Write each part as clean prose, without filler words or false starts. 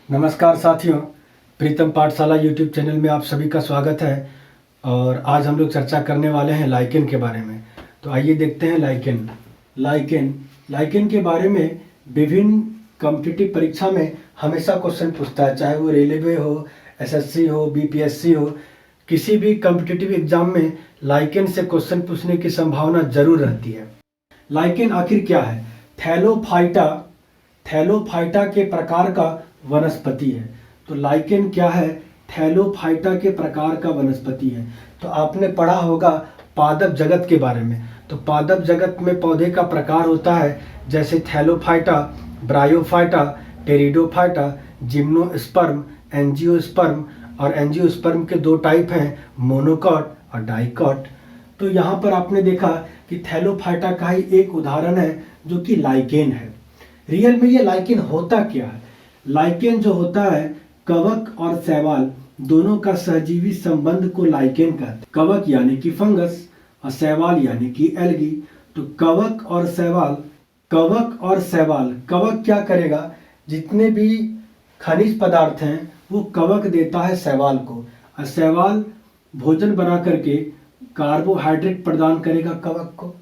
नमस्कार साथियों, प्रीतम पाठशाला यूट्यूब चैनल में आप सभी का स्वागत है। और आज हम लोग चर्चा करने वाले हैं लाइकेन के बारे में। तो आइए देखते हैं लाइकेन के बारे में। विभिन्न कॉम्पिटिटिव परीक्षा में हमेशा क्वेश्चन पूछता है, चाहे वो रेलवे हो, एसएससी हो, बीपीएससी हो। किसी भी कॉम्पिटिटिव एग्जाम में लाइकेन से क्वेश्चन पूछने की संभावना जरूर रहती है। लाइकेन आखिर क्या है? थैलोफाइटा के प्रकार का वनस्पति है। तो लाइकेन क्या है? थैलोफाइटा के प्रकार का वनस्पति है। तो आपने पढ़ा होगा पादप जगत के बारे में। तो पादप जगत में पौधे का प्रकार होता है जैसे Thallophyta, bryophyta, pteridophyta, gymnosperm, angiosperm. और एंजियोस्पर्म के दो टाइप हैं, मोनोकॉट और डाइकॉट। तो यहाँ पर आपने देखा कि थैलोफाइटा का ही एक उदाहरण है जो कि लाइकेन है। रियल में ये लाइकेन होता क्या है? लाइकेन जो होता है, कवक और शैवाल दोनों का सहजीवी संबंध को लाइकेन कहते हैं। कवक यानी कि फंगस और शैवाल यानी कि एल्गी। तो कवक और शैवाल, कवक क्या करेगा? जितने भी खनिज पदार्थ हैं वो कवक देता है शैवाल को, और शैवाल भोजन बना करके कार्बोहाइड्रेट प्रदान करेगा कवक को।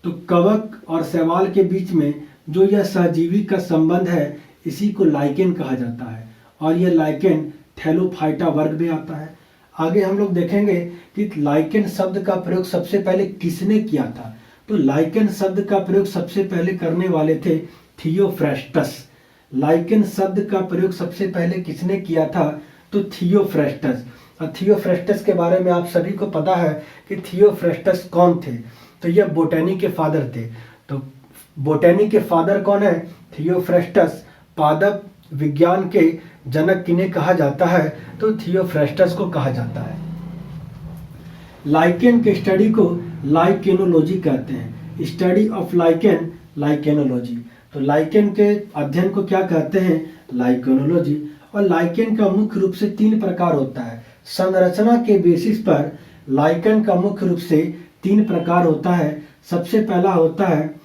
तो कवक और शैवाल के बीच में जो यह सहजीवी का संबंध है, इसी को लाइकेन कहा जाता है। और यह लाइकेन थैलोफाइटा वर्ग में आता है। आगे हम लोग देखेंगे कि लाइकेन शब्द का प्रयोग सबसे पहले किसने किया था। तो लाइकेन शब्द का प्रयोग सबसे पहले करने वाले थे थियोफ्रेस्टस। लाइकेन शब्द का प्रयोग सबसे पहले किसने किया था? तो थियोफ्रेस्टस। और थियोफ्रेस्टस के बारे में आप सभी को पता है कि थियोफ्रेस्टस कौन थे। तो यह बोटैनी के फादर थे। तो बोटैनी के फादर कौन है? थियोफ्रेस्टस। पादप विज्ञान के जनक किन्हें कहा जाता है? तो थियोफ्रेस्टस को कहा जाता है। लाइकेन के स्टडी को लाइकेनोलॉजी कहते हैं। Study of lichen, lichenology. तो लाइकेन के अध्ययन को क्या कहते हैं? लाइकेनोलॉजी। और लाइकेन का मुख्य रूप से 3 प्रकार होता है। संरचना के बेसिस पर लाइकेन का मुख्य रूप से 3 प्रकार होता है। सबसे पहला होता है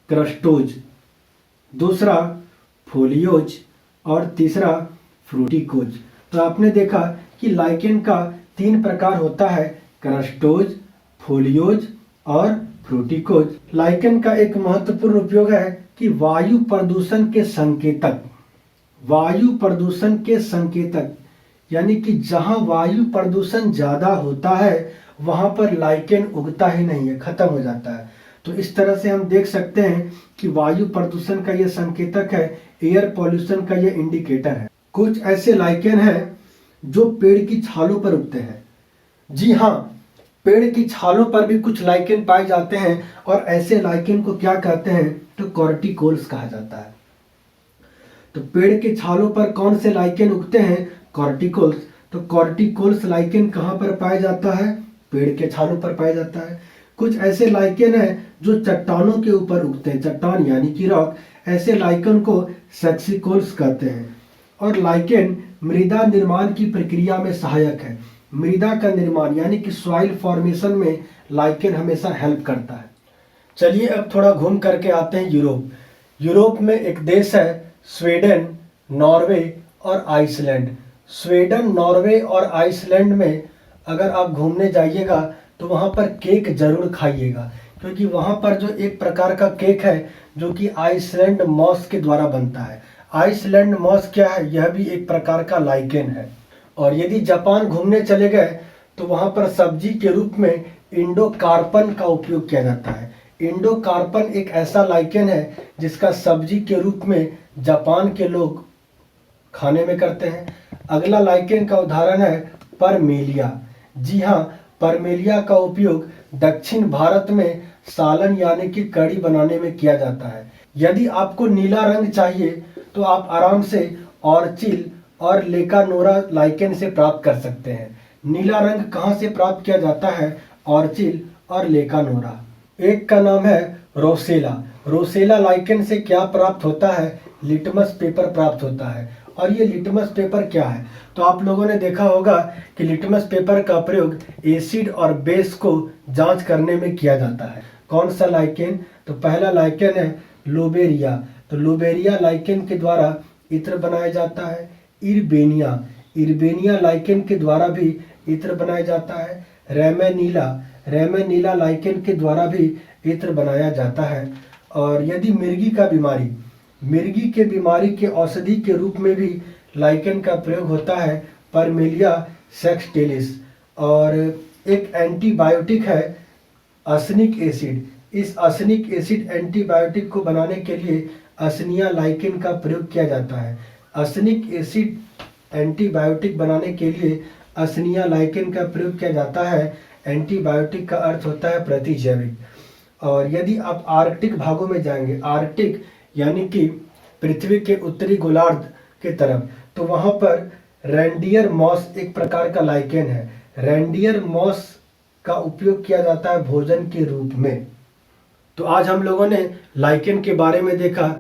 क्रस्टोज, दूसरा फोलियोज और तीसरा फ्रूटिकोज। तो आपने देखा कि लाइकेन का 3 प्रकार होता है, क्रस्टोज, फोलियोज और फ्रूटिकोज। लाइकेन का एक महत्वपूर्ण उपयोग है कि वायु प्रदूषण के संकेतक, यानी कि जहां वायु प्रदूषण ज्यादा होता है वहां पर लाइकेन उगता ही नहीं है, खत्म हो जाता है। तो इस तरह से हम देख सकते हैं कि वायु प्रदूषण का यह संकेतक है, एयर पॉल्यूशन का यह इंडिकेटर है। कुछ ऐसे लाइकेन हैं जो पेड़ की छालों पर उगते हैं। जी हाँ, पेड़ की छालों पर भी कुछ लाइकेन पाए जाते हैं। और ऐसे लाइकेन को क्या कहते हैं? तो कॉर्टिकोल्स कहा जाता है। तो पेड़ के छालों पर कौन से लाइकेन उगते हैं? कॉर्टिकोल्स। तो कॉर्टिकोल्स लाइकेन कहाँ पर पाया जाता है? पेड़ के छालों पर पाया जाता है। कुछ ऐसे लाइकेन हैं जो चट्टानों के ऊपर उगते हैं, चट्टान यानी कि रॉक। ऐसे लाइकेन को सेक्सिकोल्स कहते हैं। और लाइकेन मृदा निर्माण की प्रक्रिया में सहायक है। मृदा का निर्माण यानी कि सॉइल फॉर्मेशन में लाइकेन हमेशा हेल्प करता है। चलिए अब थोड़ा घूम करके आते हैं यूरोप। यूरोप में एक देश है स्वीडन, नॉर्वे और आइसलैंड। स्वीडन, नॉर्वे और आइसलैंड में अगर आप घूमने जाइएगा तो वहाँ पर केक जरूर खाइएगा, क्योंकि वहाँ पर जो एक प्रकार का केक है जो कि आइसलैंड मॉस के द्वारा बनता है। आइसलैंड मॉस क्या है? यह भी एक प्रकार का लाइकेन है। और यदि जापान घूमने चले गए तो वहाँ पर सब्जी के रूप में इंडोकार्पन का उपयोग किया जाता है। इंडोकार्पन एक ऐसा लाइकेन है जिसका सब्जी के रूप में जापान के लोग खाने में करते हैं। अगला लाइकेन का उदाहरण है परमेलिया। जी हाँ, परमेलिया का उपयोग दक्षिण भारत में सालन यानी कि कड़ी बनाने में किया जाता है। यदि आपको नीला रंग चाहिए तो आप आराम से ऑर्चिल और लेकानोरा लाइकेन से प्राप्त कर सकते हैं। नीला रंग कहाँ से प्राप्त किया जाता है? ऑर्चिल और लेकानोरा। एक का नाम है रोसेला। रोसेला लाइकेन से क्या प्राप्त होता है? लिटमस पेपर प्राप्त होता है। और ये लिटमस पेपर क्या है? तो आप लोगों ने देखा होगा कि लिटमस पेपर का प्रयोग एसिड और बेस को जांच करने में किया जाता है। कौन सा लाइकेन? तो पहला लाइकेन है लोबेरिया। तो लोबेरिया लाइकेन के द्वारा इत्र बनाया जाता है। इरबेनिया, इरबेनिया लाइकेन के द्वारा भी इत्र बनाया जाता है। रेमेनीला, रेमेनीला लाइकेन के द्वारा भी इत्र बनाया जाता है। और यदि मिर्गी का बीमारी, मिर्गी के बीमारी के औषधि के रूप में भी लाइकेन का प्रयोग होता है, परमेलिया सेक्सटिलिस। और एक एंटीबायोटिक है असनिक एसिड। इस असनिक एसिड एंटीबायोटिक को बनाने के लिए असनिया लाइकेन का प्रयोग किया जाता है। असनिक एसिड एंटीबायोटिक बनाने के लिए असनिया लाइकेन का प्रयोग किया जाता है। एंटीबायोटिक का अर्थ होता है प्रतिजैविक। और यदि आप आर्कटिक भागों में जाएंगे, आर्कटिक यानी कि पृथ्वी के उत्तरी गोलार्ध के तरफ, तो वहाँ पर रेंडियर मॉस एक प्रकार का लाइकेन है। रेंडियर मॉस का उपयोग किया जाता है भोजन के रूप में। तो आज हम लोगों ने लाइकेन के बारे में देखा।